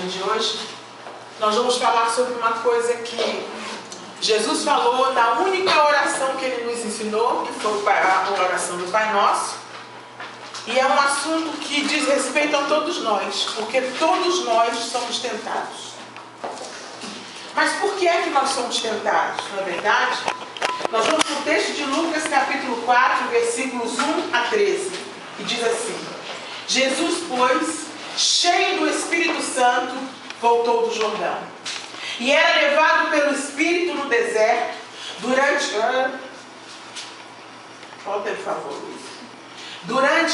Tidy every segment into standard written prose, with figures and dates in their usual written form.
mensagem de hoje, nós vamos falar sobre uma coisa que Jesus falou na única oração que Ele nos ensinou, que foi a oração do Pai Nosso. E é um assunto que diz respeito a todos nós, porque todos nós somos tentados. Mas por que é que nós somos tentados? Na verdade, nós vamos para o texto de Lucas, capítulo 4, versículos 1 a 13, que diz assim: Jesus, pois, cheio do Espírito Santo, voltou do Jordão, e era levado pelo Espírito no deserto durante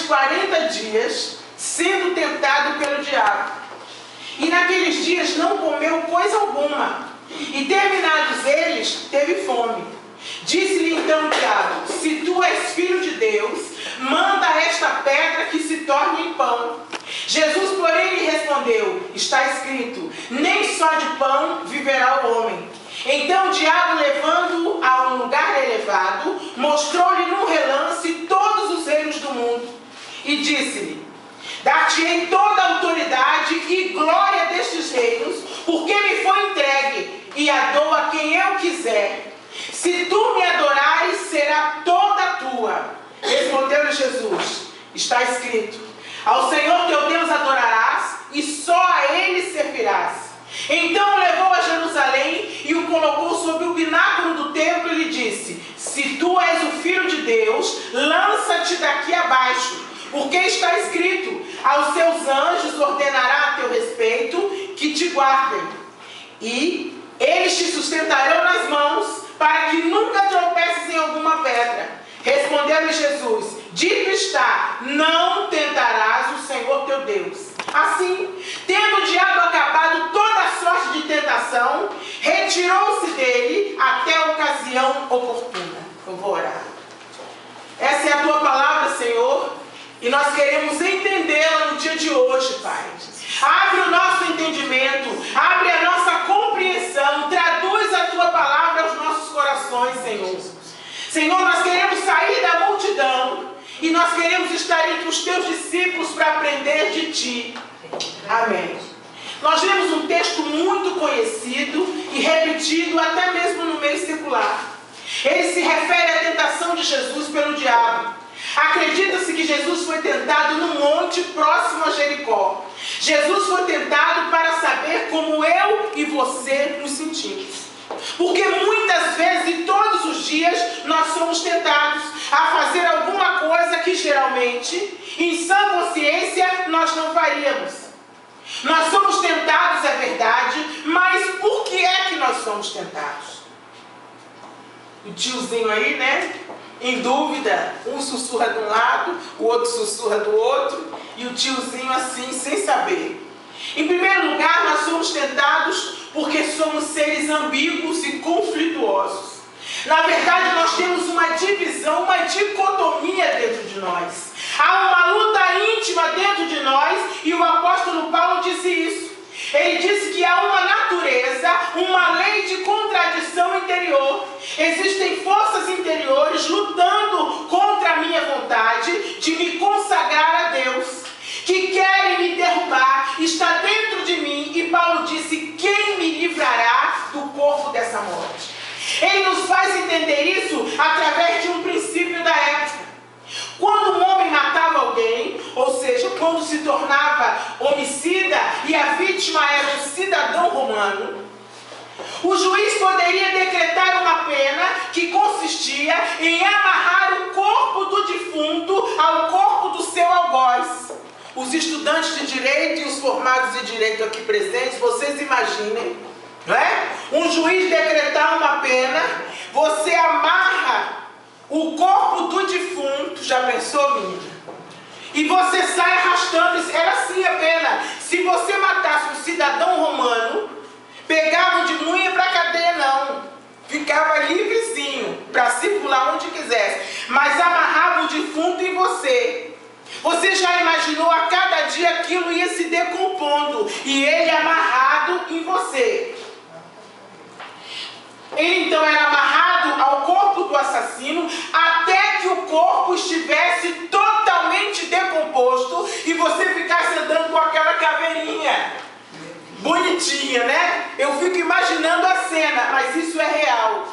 40 dias, sendo tentado pelo diabo. E naqueles dias não comeu coisa alguma, e terminados eles, teve fome. Disse-lhe então o diabo: se tu és filho de Deus, manda esta pedra que se torne em pão. Jesus, porém, lhe respondeu: está escrito, nem só de pão viverá o homem. Então o diabo, levando-o a um lugar elevado, mostrou-lhe num relance todos os reinos do mundo, e disse-lhe: dar-te-ei toda a autoridade e glória destes reinos, porque me foi entregue, e a dou a quem eu quiser. Se tu me adorares, será toda tua. Respondeu-lhe Jesus: está escrito, ao Senhor teu Deus adorarás, e só a Ele servirás. Então o levou a Jerusalém e o colocou sobre o pináculo do templo e lhe disse: se tu és o Filho de Deus, lança-te daqui abaixo, porque está escrito, aos seus anjos ordenará a teu respeito que te guardem, e eles te sustentarão nas mãos, para que nunca tropeces em alguma pedra. Respondeu-lhe Jesus: dito está, não tentarás o Senhor teu Deus. Assim, tendo o diabo acabado toda a sorte de tentação, retirou-se dele até a ocasião oportuna. Eu vou orar. Essa é a tua palavra, Senhor, e nós queremos entendê-la no dia de hoje, Pai. Abre o nosso entendimento, abre a nossa compreensão, traduz a tua palavra aos nossos corações, Senhor. Senhor, nós queremos sair da multidão e nós queremos estar entre os teus discípulos para aprender de ti. Amém. Nós vemos um texto muito conhecido e repetido até mesmo no meio secular. Ele se refere à tentação de Jesus pelo diabo. Acredita-se que Jesus foi tentado num monte próximo a Jericó. Jesus foi tentado para saber como eu e você nos sentimos. Porque muitas vezes e todos os dias nós somos tentados a fazer alguma coisa que geralmente, em sã consciência, nós não faríamos. Nós somos tentados, é verdade, mas por que é que nós somos tentados? O tiozinho aí, né? Em dúvida, um sussurra de um lado, o outro sussurra do outro, e o tiozinho assim, sem saber. Em primeiro lugar, nós somos tentados porque somos seres ambíguos e conflituosos. Na verdade, nós temos uma divisão, uma dicotomia dentro de nós. Há uma luta íntima dentro de nós, e o apóstolo Paulo disse isso. Ele disse que há uma natureza, uma lei de contradição interior. Existem forças interiores lutando contra a minha vontade de me consagrar a Deus, que querem me derrubar, está dentro de mim. E Paulo disse: quem me livrará do corpo dessa morte? Ele nos faz entender isso através de um princípio da época. Quando um homem matava alguém, ou seja, quando se tornava homicida e a vítima era um cidadão romano, o juiz poderia decretar uma pena que consistia em amarrar o corpo do defunto ao corpo do seu algoz. Os estudantes de direito e os formados em direito aqui presentes, vocês imaginem, não é? Um juiz decretar uma pena, você amarra o corpo do defunto, já pensou, menina? E você sai arrastando, era assim a pena. Se você matasse um cidadão romano, pegava de unha para a cadeia, não. Ficava livrezinho, para circular onde quisesse. Mas amarrava o defunto em você. Você já imaginou, a cada dia aquilo ia se decompondo, e ele amarrado em você. Ele então era amarrado ao corpo do assassino até que o corpo estivesse totalmente decomposto e você ficasse andando com aquela caveirinha. bonitinha, né? Eu fico imaginando a cena, mas isso é real.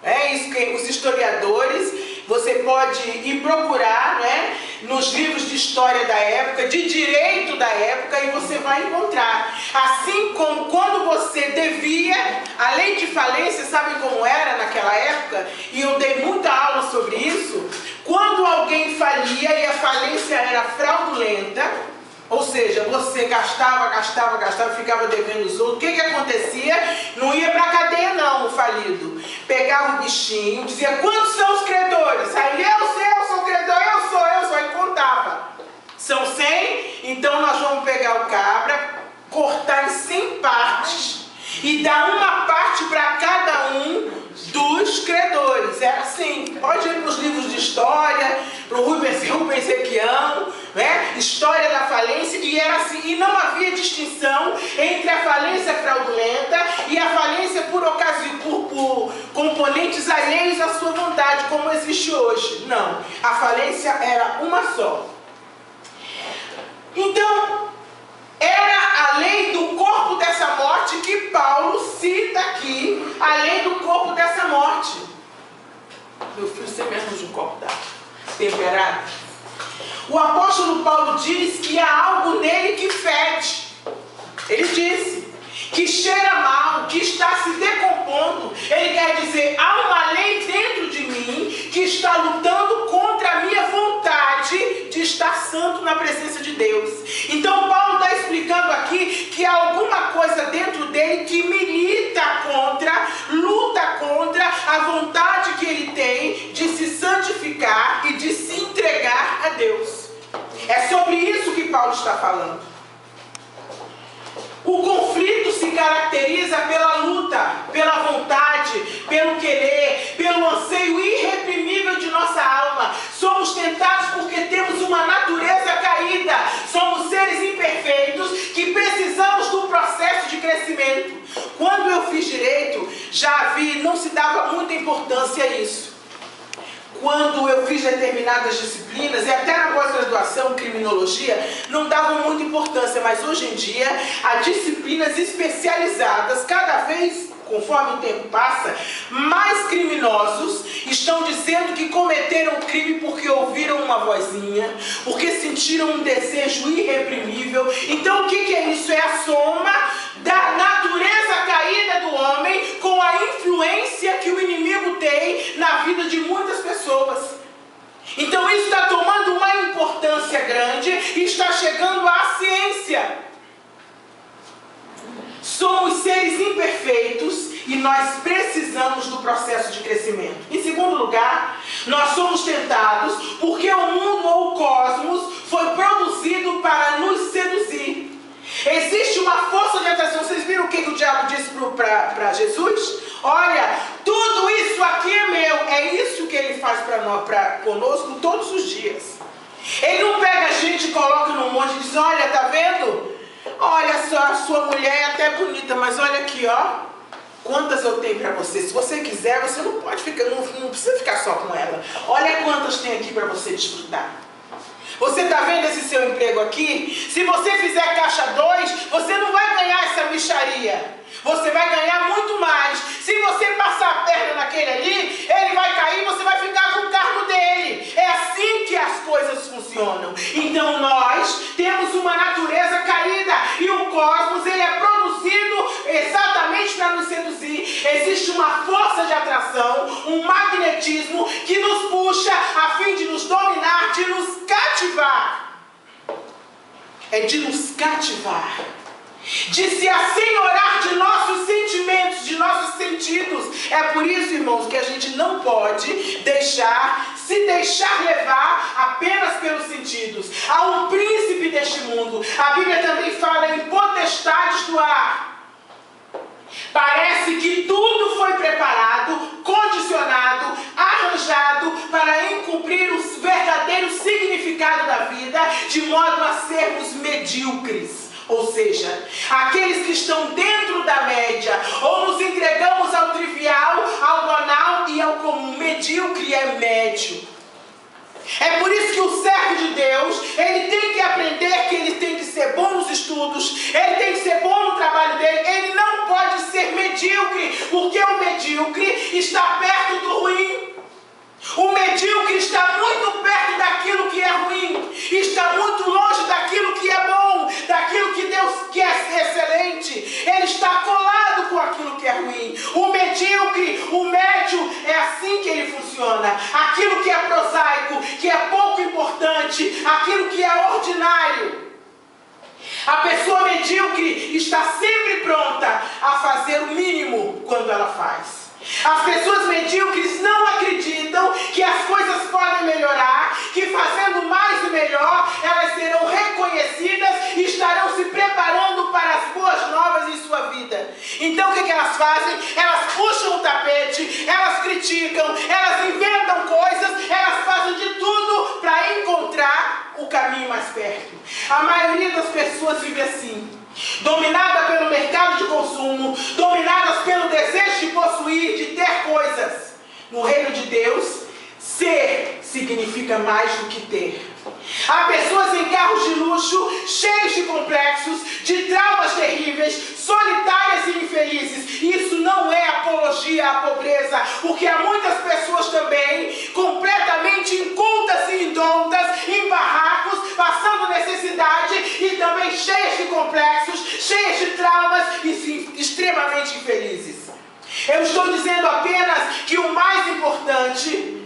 É isso que os historiadores, você pode ir procurar, né, nos livros de história da época, de direito da época, e você vai encontrar. Assim como quando você devia, a lei de falência, sabe como era naquela época? E eu dei muita aula sobre isso. Quando alguém falia e a falência era fraudulenta, ou seja, você gastava, ficava devendo os outros. O que acontecia? Não ia para a cadeia não, o falido. Pegava o bichinho, dizia, quantos são os credores? Aí eu sou credor, eu sou, e contava. São 100, então nós vamos pegar o cabra, cortar em 100 partes e dar uma parte para cada um dos credores. Era assim. Pode ir para os livros de história, para o Rubens Requião, né? História da falência, e era assim. E não havia distinção entre a falência fraudulenta e a falência por ocasião, por componentes alheios à sua vontade, como existe hoje. Não. A falência era uma só. Então, era a lei do corpo dessa morte que Paulo cita aqui, a lei do corpo dessa morte. Meu filho, você mesmo de um copo d'água temperado. O apóstolo Paulo diz que há algo nele que fede. Ele disse que cheira mal, que está se decompondo. Ele quer dizer, há uma lei dentro de mim que está lutando contra a minha vontade de estar santo na presença de Deus. Então Paulo está explicando aqui que há alguma coisa dentro dele que milita contra, luta contra a vontade que ele tem de se santificar e de se entregar a Deus. É sobre isso que Paulo está falando. O conflito se caracteriza pela luta, pela vontade, pelo querer, pelo anseio irreprimível de nossa alma. Somos tentados porque temos uma natureza caída. Somos seres imperfeitos que precisamos do processo de crescimento. Quando eu fiz direito, já vi, não se dava muita importância a isso. Quando eu fiz determinadas disciplinas, e até na pós-graduação, criminologia, não davam muita importância, mas hoje em dia, há disciplinas especializadas, cada vez, conforme o tempo passa, mais criminosos estão dizendo que cometeram o crime porque ouviram uma vozinha, porque sentiram um desejo irreprimível. Então o que é isso? É a soma da natureza caída do homem com a influência que o inimigo tem na vida de muitas pessoas. Então isso está tomando uma importância grande e está chegando à ciência. Somos seres imperfeitos e nós precisamos do processo de crescimento. Em segundo lugar, nós somos tentados porque o mundo ou o cosmos foi produzido para nos seduzir. Existe uma força de atração. Vocês viram o que o diabo disse para Jesus? Olha, tudo isso aqui é meu. É isso que ele faz conosco todos os dias. Ele não pega a gente e coloca num monte e diz, olha, tá vendo? Olha só, a sua mulher é até bonita, mas olha aqui, ó. Quantas eu tenho para você? Se você quiser, você não pode ficar, não precisa ficar só com ela. Olha quantas tem aqui para você desfrutar. Você está vendo esse seu emprego aqui? Se você fizer caixa 2, você não vai ganhar essa mixaria. Você vai ganhar muito mais. Se você passar a perna naquele ali, ele vai cair e você vai ficar com o cargo dele. É assim que as coisas funcionam. Então nós temos uma natureza caída e o cosmos, ele é produzido exatamente para nos seduzir. Existe uma força de atração, um magnetismo que nos puxa a fim de nos dominar, de nos cativar. É de nos cativar. De se assenhorar de nossos sentimentos, de nossos sentidos. É por isso, irmãos, que a gente não pode se deixar levar apenas pelos sentidos. Há um príncipe deste mundo. A Bíblia também fala em potestades do ar. Parece que tudo foi preparado, condicionado, arranjado para encobrir o verdadeiro significado da vida, de modo a sermos medíocres. Ou seja, aqueles que estão dentro da média, ou nos entregamos ao trivial, ao banal e ao comum. Medíocre é médio. É por isso que o servo de Deus, ele tem que aprender que ele tem que ser bom nos estudos, ele tem que ser bom no trabalho dele, medíocre, porque o medíocre está perto do ruim. O medíocre está muito perto daquilo que é ruim, está muito longe daquilo que é bom, daquilo que Deus quer excelente. Ele está colado com aquilo que é ruim. O medíocre, o médio, é assim que ele funciona. Aquilo que é prosaico, que é pouco importante, aquilo que é ordinário. A pessoa medíocre está sempre pronta a fazer o mínimo quando ela faz. As pessoas medíocres não acreditam que as coisas podem melhorar, que fazendo mais e melhor, elas serão reconhecidas e estarão se preparando para as boas novas em sua vida. Então o que elas fazem? Elas puxam o tapete, elas criticam, elas inventam coisas, elas fazem de tudo para encontrar o caminho mais perto. A maioria das pessoas vive assim, dominada pelo mercado de consumo, dominadas pelo desejo de possuir, de ter coisas. No reino de Deus, ser significa mais do que ter. Há pessoas em carros de luxo, cheios de complexos, de traumas terríveis, solitárias e infelizes. Isso não é apologia à pobreza, porque há muitas pessoas também completamente incultas e indontas, em barracos, passando necessidade e também cheias de complexos, cheias de traumas e extremamente infelizes. Eu estou dizendo apenas que o mais importante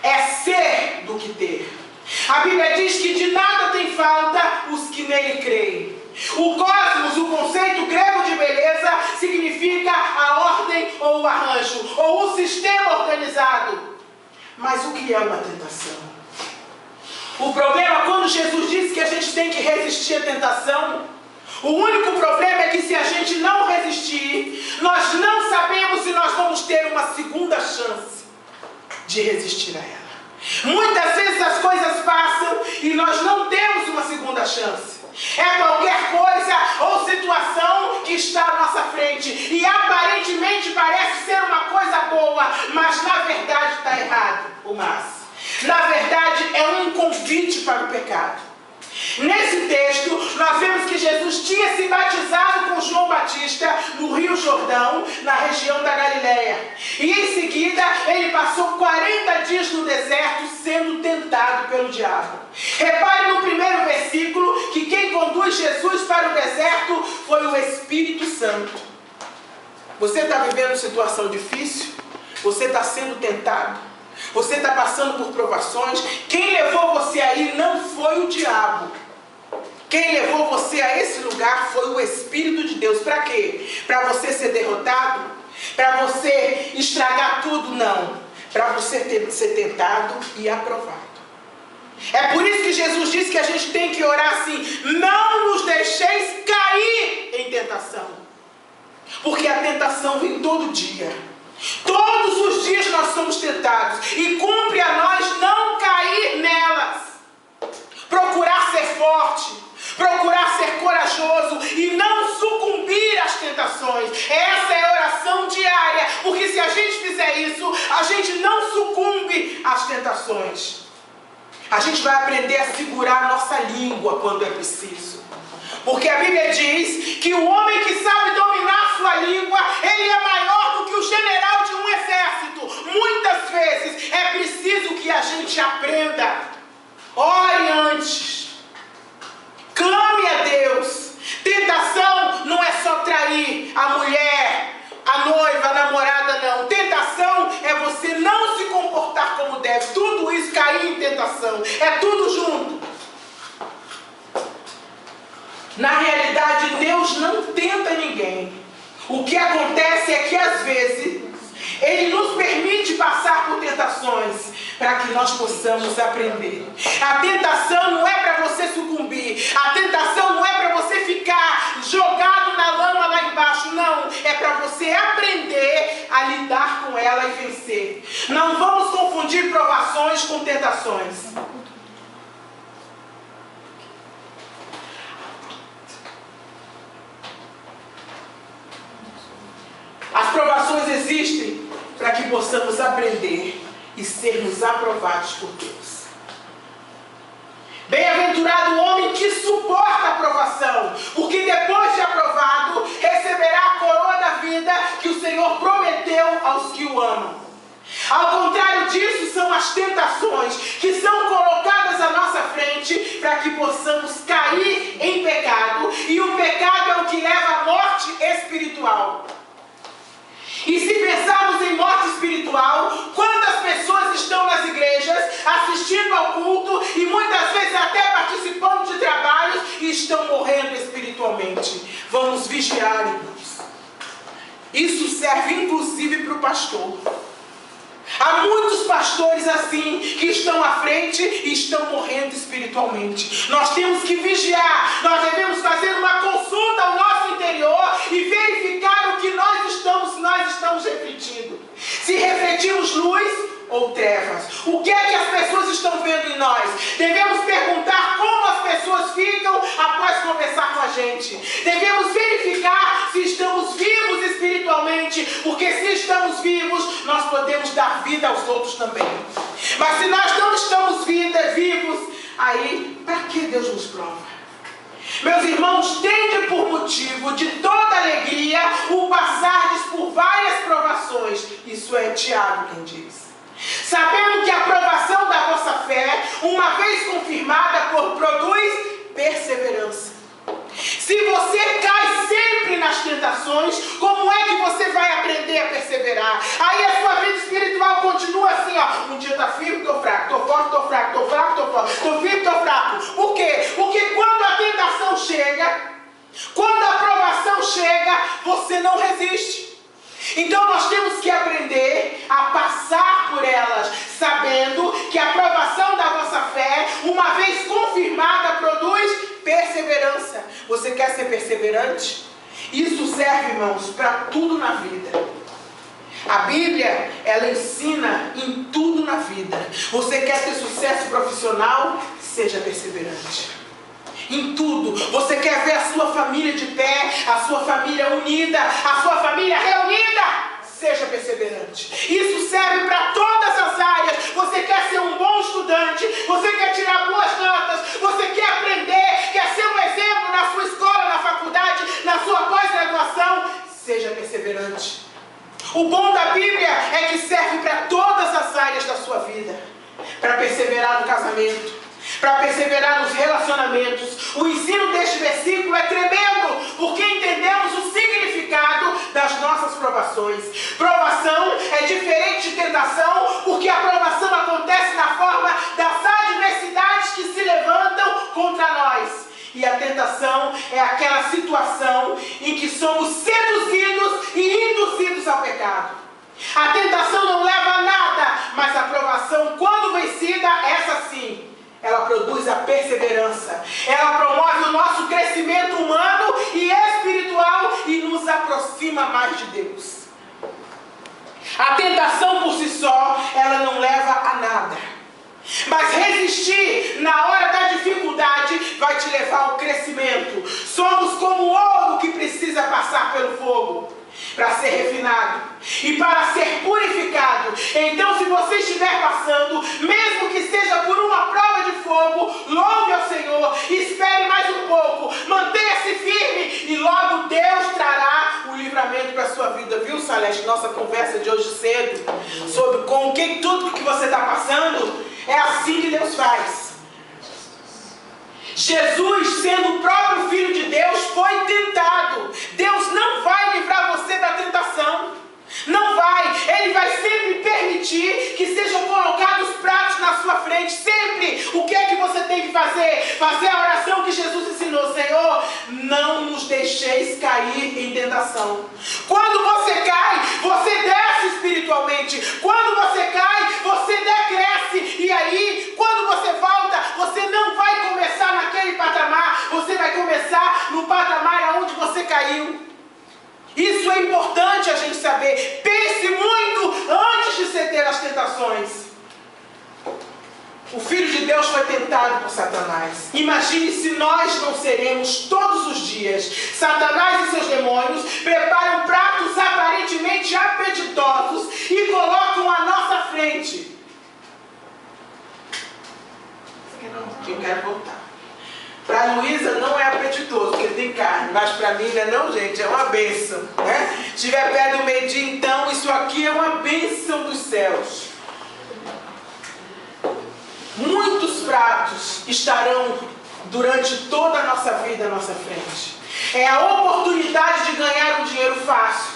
é ser do que ter. A Bíblia diz que de nada tem falta os que nele creem. O cosmos, o conceito grego de beleza, significa a ordem ou o arranjo, ou o sistema organizado. Mas o que é uma tentação? O problema, quando Jesus disse que a gente tem que resistir à tentação, o único problema é que se a gente não resistir, nós não sabemos se nós vamos ter uma segunda chance de resistir a ela. Muitas vezes as coisas passam e nós não temos uma segunda chance. É qualquer coisa ou situação que está à nossa frente e aparentemente parece ser uma coisa boa, mas na verdade está errado. Na verdade é um convite para o pecado. Nesse texto, nós vemos que Jesus tinha se batizado com João Batista no Rio Jordão, na região da Galileia. E em seguida, ele passou 40 dias no deserto sendo tentado pelo diabo. Repare no primeiro versículo que quem conduz Jesus para o deserto foi o Espírito Santo. Você está vivendo situação difícil? Você está sendo tentado? Você está passando por provações? Quem levou você aí não foi o diabo. Quem levou você a esse lugar foi o Espírito de Deus. Para quê? Para você ser derrotado? Para você estragar tudo? Não. Para você ser tentado e aprovado. É por isso que Jesus disse que a gente tem que orar assim: não nos deixeis cair em tentação. Porque a tentação vem todo dia. Todos os dias nós somos tentados e cumpre a nós não cair nelas. Procurar ser forte, procurar ser corajoso e não sucumbir às tentações. Essa é a oração diária, porque se a gente fizer isso, a gente não sucumbe às tentações. A gente vai aprender a segurar a nossa língua quando é preciso. Porque a Bíblia diz que o homem que sabe dominar sua língua, ele é maior do que o general de um exército. Muitas vezes é preciso que a gente aprenda. Ore antes. Clame a Deus. Tentação não é só trair a mulher, a noiva, a namorada, não. Tentação é você não se comportar como deve. Tudo isso cair em tentação. É tudo junto. Na realidade, Deus não tenta ninguém. O que acontece é que às vezes Ele nos permite passar por tentações para que nós possamos aprender. A tentação não é para você sucumbir. A tentação não é para você ficar jogado na lama lá embaixo. Não, é para você aprender a lidar com ela e vencer. Não vamos confundir provações com tentações. As provações existem para que possamos aprender e sermos aprovados por Deus. Bem-aventurado o homem que suporta a provação, porque depois de aprovado, receberá a coroa da vida que o amam. Ao contrário disso, são as tentações que são colocadas à nossa frente para que possamos cair em pecado. E o pecado é o que leva à morte espiritual. E se pensarmos em morte espiritual, quantas pessoas estão nas igrejas assistindo ao culto e muitas vezes até participando de trabalhos e estão morrendo espiritualmente? Vamos vigiar, irmãos. Isso serve inclusive para o pastor. Há muitos pastores assim, que estão à frente e estão morrendo espiritualmente. Nós temos que vigiar, nós devemos fazer uma consulta ao nosso interior e verificar o que nós estamos refletindo. Se refletimos luz ou trevas. O que é que as pessoas estão vendo em nós? Devemos perguntar como as pessoas ficam após conversar com a gente. Devemos verificar se estamos vivos espiritualmente, porque se estamos vivos, nós podemos dar vida aos outros também. Mas se nós não estamos vivos, aí, para que Deus nos prova? Meus irmãos, tende por motivo de toda alegria o passardes por várias provações. Isso é Tiago quem diz. Sabendo que a aprovação da vossa fé, uma vez confirmada, produz perseverança. Se você cai sempre nas tentações, como é que você vai aprender a perseverar? Aí a sua vida espiritual continua assim, ó. Um dia está firme, estou fraco, estou forte, estou fraco, estou fraco, estou forte, estou firme, estou fraco. Por quê? Porque quando a tentação chega, quando a provação chega, você não resiste. Então nós temos que aprender a passar por elas, sabendo que a aprovação da vossa fé, uma vez confirmada, produz perseverança. Você quer ser perseverante? Isso serve, irmãos, para tudo na vida. A Bíblia, ela ensina em tudo na vida. Você quer ter sucesso profissional? Seja perseverante. Em tudo. Você quer ver a sua família de pé, a sua família unida, a sua família reunida? Seja perseverante. Isso serve para todas as áreas. Você quer ser um bom estudante, você quer tirar boas notas, você quer aprender, quer ser um exemplo na sua escola, na faculdade, na sua pós-graduação? Seja perseverante. O bom da Bíblia é que serve para todas as áreas da sua vida. Para perseverar no casamento, para perseverar nos relacionamentos. O ensino deste versículo é tremendo, porque entendemos o significado das nossas provações. Provação é diferente de tentação, porque a provação acontece na forma das adversidades que se levantam contra nós. E a tentação é aquela situação em que somos seduzidos e induzidos ao pecado. A tentação não leva a nada, mas a provação, quando vencida, essa sim, ela produz a perseverança. Ela promove o nosso crescimento humano e espiritual e nos aproxima mais de Deus. A tentação por si só, ela não leva a nada. Mas resistir na hora da dificuldade vai te levar ao crescimento. Somos como ouro que precisa passar pelo fogo para ser refinado e para ser purificado. Então, se você estiver passando, mesmo que seja por uma prova de fogo, louve ao Senhor, espere mais um pouco, mantenha-se firme e logo Deus trará o livramento para a sua vida. Viu, Salete? Nossa conversa de hoje cedo sobre tudo que você está passando, é assim que Deus faz. Jesus, sendo o próprio Filho de Deus, foi tentado. Deus não vai livrar você da tentação. Não vai. Ele vai sempre permitir que sejam colocados pratos na sua frente. Sempre. O que é que você tem que fazer? Fazer a oração que Jesus ensinou. Senhor, não nos deixeis cair em tentação. Quando você cai, você desce espiritualmente. Quando você cai, você decresce. E aí, quando você volta, você não vai começar naquele patamar. Você vai começar no patamar onde você caiu. Isso é importante a gente saber. Pense muito antes de ceder às tentações. O Filho de Deus foi tentado por Satanás. Imagine se nós não seremos todos os dias. Satanás e seus demônios preparam pratos aparentemente apetitosos e colocam à nossa frente. Eu quero voltar. Para a Luísa não é apetitoso, porque tem carne, mas para para mim, né? Não, gente, é uma bênção, né? Se estiver perto do meio-dia, então, isso aqui é uma bênção dos céus. Muitos pratos estarão durante toda a nossa vida à nossa frente. É a oportunidade de ganhar um dinheiro fácil,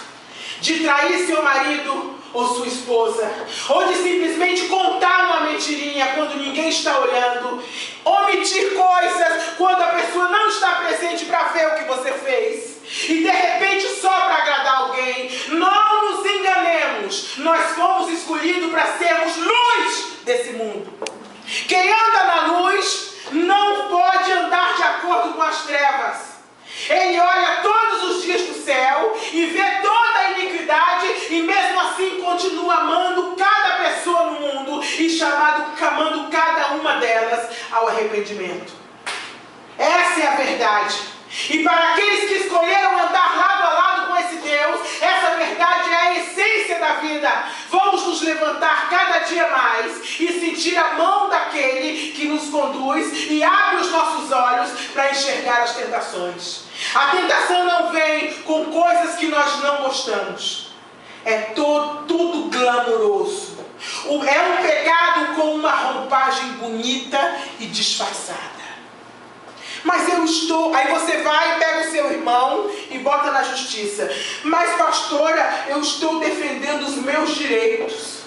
de trair seu marido ou sua esposa, ou de simplesmente contar uma mentirinha quando ninguém está olhando, omitir coisas quando a pessoa não está presente para ver o que você fez, e de repente só para agradar alguém. Não nos enganemos, nós fomos escolhidos para sermos luz desse mundo. Quem anda na luz não pode andar de acordo com as trevas. Ele olha todos os dias para o céu e vê toda a iniquidade, e mesmo assim continua amando cada pessoa no mundo e chamando cada uma delas ao arrependimento. Essa é a verdade. E para aqueles que escolheram andar lado a lado com esse Deus, essa verdade é a essência da vida. Vamos nos levantar cada dia mais e sentir a mão daquele que nos conduz e abre os nossos olhos para enxergar as tentações. A tentação não vem com coisas que nós não gostamos. É tudo glamouroso. É um pecado com uma roupagem bonita e disfarçada. Mas eu estou... Aí você vai e pega o seu irmão e bota na justiça. Mas pastora, eu estou defendendo os meus direitos.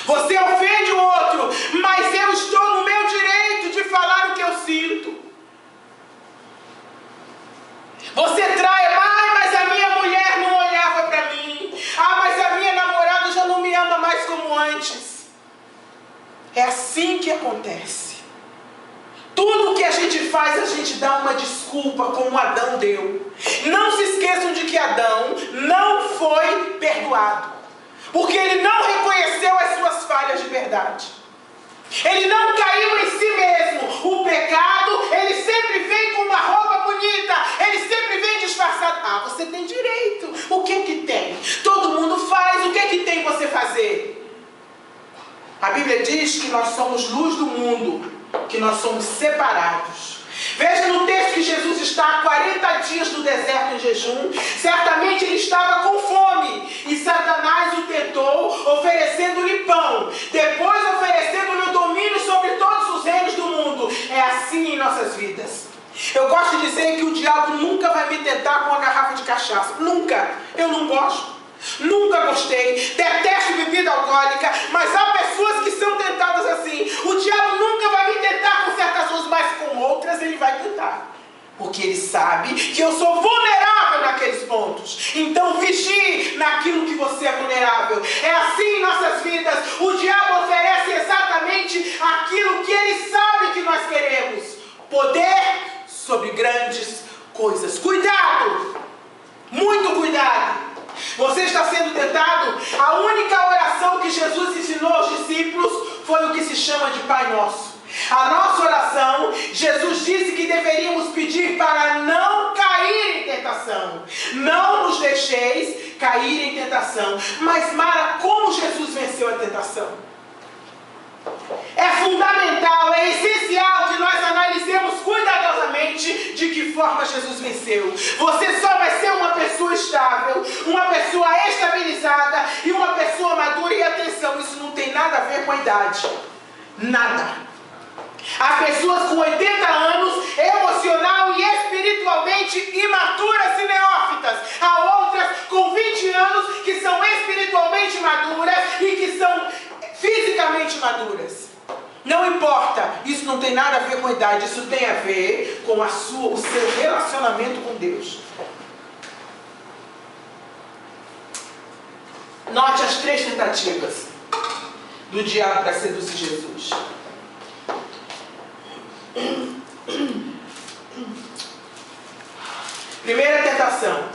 Você ofende o outro, mas eu estou no meu direito de falar o que eu sinto. Você trai, mas a minha mulher não olhava para mim. Mas a minha namorada já não me ama mais como antes. É assim que acontece. Tudo que a gente faz, a gente dá uma desculpa, como Adão deu. Não se esqueçam de que Adão não foi perdoado, porque ele não reconheceu as suas falhas de verdade. Ele não caiu em si mesmo. O pecado, ele sempre vem com uma roupa bonita, ele sempre vem disfarçado. Você tem direito. O que tem? Todo mundo faz. O que tem você fazer? A Bíblia diz que nós somos luz do mundo, que nós somos separados. Veja no texto que Jesus está há 40 dias no deserto em jejum. Certamente ele estava com fome, e Satanás o tentou, oferecendo-lhe pão, depois oferecendo-lhe o domínio sobre todos os reinos do mundo. É assim em nossas vidas. Eu gosto de dizer que o diabo nunca vai me tentar com uma garrafa de cachaça. Nunca. Eu não gosto. Nunca gostei, detesto bebida alcoólica, mas há pessoas que são tentadas assim. O diabo nunca vai me tentar com certas coisas, mas com outras ele vai tentar, porque ele sabe que eu sou vulnerável naqueles pontos. Então vigie naquilo que você é vulnerável. É assim em nossas vidas. O diabo oferece exatamente aquilo que ele sabe que nós queremos: poder sobre grandes coisas. Cuidado, muito cuidado. Você está sendo tentado? A única oração que Jesus ensinou aos discípulos foi o que se chama de Pai Nosso. A nossa oração, Jesus disse que deveríamos pedir para não cair em tentação. Não nos deixeis cair em tentação. Mas Mara, como Jesus venceu a tentação? É fundamental, é essencial que nós analisemos cuidadosamente de que forma Jesus venceu. Você só vai ser uma pessoa estável, uma pessoa estabilizada e uma pessoa madura. E atenção, isso não tem nada a ver com a idade. Nada. Há pessoas com 80 anos, emocional e espiritualmente imaturas e neófitas. Há outras com 20 anos que são espiritualmente maduras e que são fisicamente maduras. Não importa, isso não tem nada a ver com a idade, isso tem a ver com o seu relacionamento com Deus. Note as 3 tentativas do diabo para seduzir Jesus. Primeira tentação,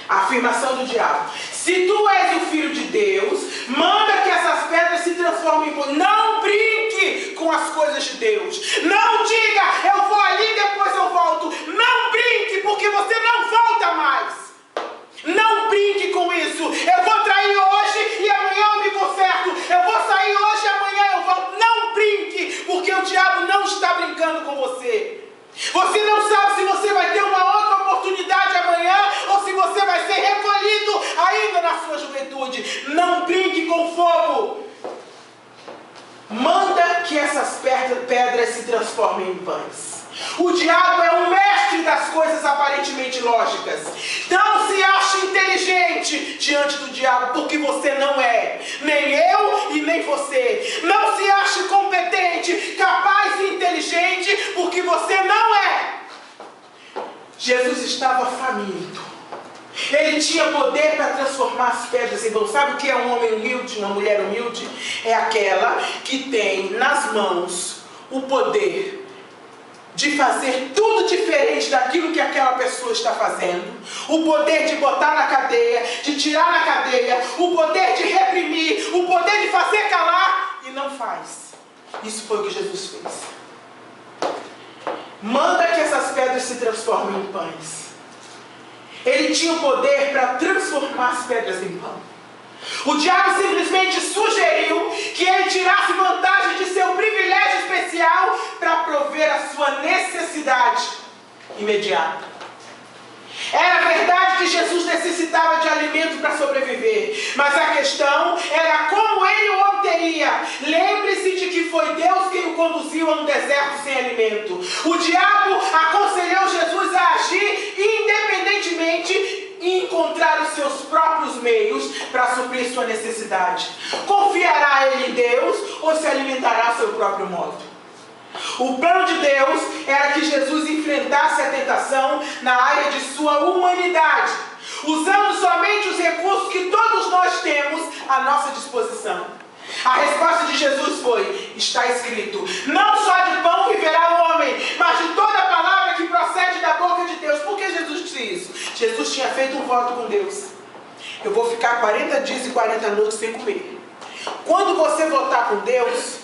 a afirmação do diabo: se tu és o Filho de Deus, manda que essas pedras se transformem em pão. Não brinque com as coisas de Deus. Não diga, eu vou ali, depois eu volto. Não brinque, porque você não volta mais. Não brinque com isso. Eu vou trair hoje e amanhã eu me conserto. Eu vou sair hoje e amanhã eu volto. Não brinque, porque o diabo não está brincando com você. Você não sabe se você vai ter uma outra oportunidade amanhã vai ser recolhido ainda na sua juventude. Não brinque com fogo. Manda que essas pedras se transformem em pães. O diabo é o mestre das coisas aparentemente lógicas. Não se ache inteligente diante do diabo, porque você não é. Nem eu e nem você. Não se ache competente, capaz e inteligente, porque você não é. Jesus estava faminto. Ele tinha poder para transformar as pedras em pão. Sabe o que é um homem humilde, uma mulher humilde? É aquela que tem nas mãos o poder de fazer tudo diferente daquilo que aquela pessoa está fazendo, o poder de botar na cadeia, de tirar na cadeia, o poder de reprimir, o poder de fazer calar, e não faz. Isso foi o que Jesus fez. Manda que essas pedras se transformem em pães. Ele tinha o poder para transformar as pedras em pão. O diabo simplesmente sugeriu que ele tirasse vantagem de seu privilégio especial para prover a sua necessidade imediata. Era verdade que Jesus necessitava de alimento para sobreviver, mas a questão era como ele o obteria. Lembre-se de que foi Deus quem o conduziu a um deserto sem alimento. O diabo aconselhou Jesus a agir independentemente e encontrar os seus próprios meios para suprir sua necessidade. Confiará ele em Deus ou se alimentará a seu próprio modo? O plano de Deus era que Jesus enfrentasse a tentação na área de sua humanidade, usando somente os recursos que todos nós temos à nossa disposição. A resposta de Jesus foi: está escrito, não só de pão viverá o homem, mas de toda a palavra que procede da boca de Deus. Por que Jesus disse isso? Jesus tinha feito um voto com Deus: eu vou ficar 40 dias e 40 noites sem comer. Quando você votar com Deus,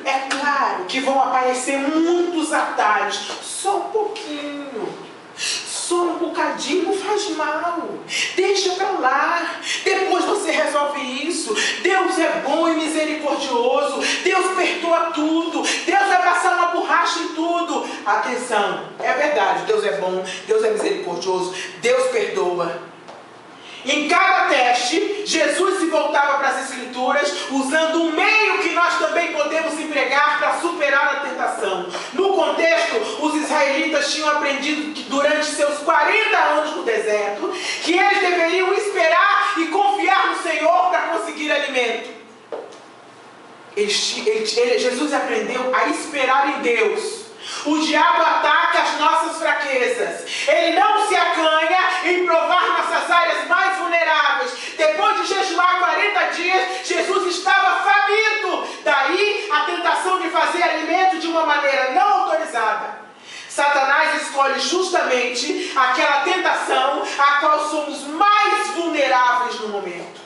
é claro que vão aparecer muitos atalhos. Só um pouquinho, só um bocadinho não faz mal. Deixa pra lá. Depois você resolve isso. Deus é bom e misericordioso. Deus perdoa tudo. Deus vai passar uma borracha em tudo. Atenção, é verdade, Deus é bom, Deus é misericordioso, Deus perdoa. Em cada teste, Jesus se voltava para as Escrituras, usando um meio que nós também podemos empregar para superar a tentação. No contexto, os israelitas tinham aprendido que durante seus 40 anos no deserto, que eles deveriam esperar e confiar no Senhor para conseguir alimento. Jesus aprendeu a esperar em Deus. O diabo ataca as nossas fraquezas. Ele não se acanha em provar nossas áreas mais vulneráveis. Depois de jejuar 40 dias, Jesus estava faminto. Daí a tentação de fazer alimento de uma maneira não autorizada. Satanás escolhe justamente aquela tentação a qual somos mais vulneráveis no momento.